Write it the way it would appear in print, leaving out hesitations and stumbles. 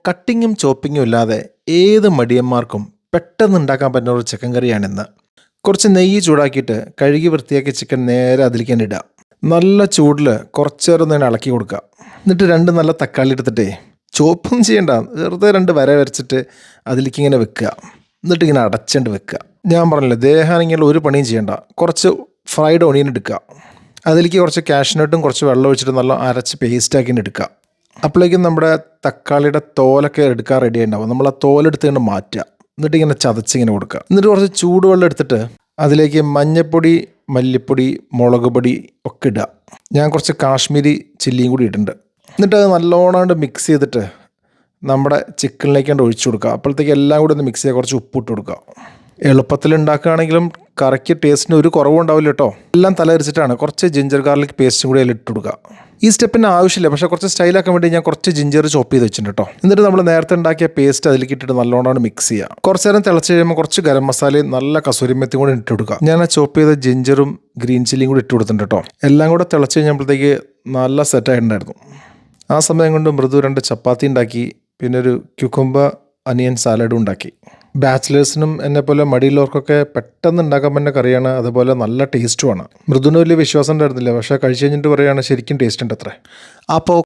കട്ടിങ്ങും ചോപ്പിങ്ങും ഇല്ലാതെ ഏത് മടിയന്മാർക്കും പെട്ടെന്ന് ഉണ്ടാക്കാൻ പറ്റുന്ന ഒരു ചിക്കൻ കറിയാണിന്ന്. കുറച്ച് നെയ്യ് ചൂടാക്കിയിട്ട് കഴുകി വൃത്തിയാക്കി ചിക്കൻ നേരെ അതിലേക്ക് തന്നെ ഇടുക. നല്ല ചൂടിൽ കുറച്ച് നേരം തന്നെ ഇളക്കി കൊടുക്കുക. എന്നിട്ട് രണ്ട് നല്ല തക്കാളി എടുത്തിട്ടേ ചോപ്പൊന്നും ചെയ്യണ്ട, വെറുതെ രണ്ട് വര വരച്ചിട്ട് അതിലേക്ക് ഇങ്ങനെ വെക്കുക. എന്നിട്ട് ഇങ്ങനെ അടച്ചുകൊണ്ട് വെക്കുക. ഞാൻ പറഞ്ഞില്ലേ, ദേഹാനെങ്കിൽ ഒരു പണിയും ചെയ്യണ്ട. കുറച്ച് ഫ്രൈഡ് ഓണിയൻ എടുക്കുക. അതിലേക്ക് കുറച്ച് കാഷ്നട്ടും കുറച്ച് വെള്ളം ഒഴിച്ചിട്ട് നല്ല അരച്ച് പേസ്റ്റാക്കി എടുക്കുക. അപ്പോഴേക്കും നമ്മുടെ തക്കാളിയുടെ തോലൊക്കെ എടുക്കാൻ റെഡി ഉണ്ടാവും. നമ്മൾ ആ തോലെടുത്ത് കൊണ്ട് മാറ്റുക. എന്നിട്ട് ഇങ്ങനെ ചതച്ചിങ്ങനെ കൊടുക്കുക. എന്നിട്ട് കുറച്ച് ചൂടുവെള്ളം എടുത്തിട്ട് അതിലേക്ക് മഞ്ഞൾപ്പൊടി, മല്ലിപ്പൊടി, മുളക് പൊടി ഒക്കെ ഇടുക. ഞാൻ കുറച്ച് കാശ്മീരി ചില്ലിയും കൂടി ഇട്ടിട്ടുണ്ട്. എന്നിട്ട് അത് നല്ലോണം മിക്സ് ചെയ്തിട്ട് നമ്മുടെ ചിക്കനിലേക്കാണ്ട് ഒഴിച്ചു കൊടുക്കുക. അപ്പോഴത്തേക്ക് എല്ലാം കൂടി ഒന്ന് മിക്സ് ചെയ്യുക. കുറച്ച് ഉപ്പിട്ട് കൊടുക്കുക. എളുപ്പത്തിൽ ഉണ്ടാക്കുകയാണെങ്കിലും കറിക്ക് ടേസ്റ്റിന് ഒരു കുറവും ഉണ്ടാവില്ല കേട്ടോ. എല്ലാം തലരിച്ചിട്ടാണ്. കുറച്ച് ജിഞ്ചർ ഗാർലിക് പേസ്റ്റും കൂടി അതിൽ ഇട്ട് കൊടുക്കുക. ഈ സ്റ്റെപ്പിന് ആവശ്യമില്ല, പക്ഷേ കുറച്ച് സ്റ്റൈലാക്കാൻ വേണ്ടി ഞാൻ കുറച്ച് ജിഞ്ചർ ചോപ്പ് ചെയ്ത് വെച്ചിട്ടുണ്ട് കേട്ടോ. എന്നിട്ട് നമ്മൾ നേരത്തെ ഉണ്ടാക്കിയ പേസ്റ്റ് അതിലേക്ക് ഇട്ടിട്ട് നല്ലോണം മിക്സ് ചെയ്യുക. കുറച്ച് നേരം തിളച്ച് കഴിയുമ്പോൾ കുറച്ച് ഗരം മസാലയും നല്ല കസൂരിമെത്തിയും കൂടി ഇട്ട് കൊടുക്കുക. ഞാൻ ചോപ്പ് ചെയ്ത ജിഞ്ചറും ഗ്രീൻ ചില്ലിയും കൂടി ഇട്ട് കൊടുത്തിട്ടുണ്ട് കേട്ടോ. എല്ലാം കൂടെ തിളച്ച് കഴിഞ്ഞപ്പോഴത്തേക്ക് നല്ല സെറ്റായിട്ടുണ്ടായിരുന്നു. ആ സമയം കൊണ്ട് മൃദു 2 ചപ്പാത്തി ഉണ്ടാക്കി. പിന്നെ ഒരു ക്യുക്കുംബർ അനിയൻ സാലഡും ഉണ്ടാക്കി. ബാച്ചിലേഴ്സിനും എന്നെപ്പോലെ മടിയുള്ളവർക്കൊക്കെ പെട്ടെന്ന് ഉണ്ടാക്കാൻ പറ്റുന്ന കറിയാണ്. അതുപോലെ നല്ല ടേസ്റ്റുമാണ്. മൃദുവിന് വലിയ വിശ്വാസം ഉണ്ടായിരുന്നില്ല, പക്ഷേ കഴിച്ച് കഴിഞ്ഞിട്ട് പറയുകയാണ് ശരിക്കും ടേസ്റ്റ് ഉണ്ട് അത്രേ. അപ്പോൾ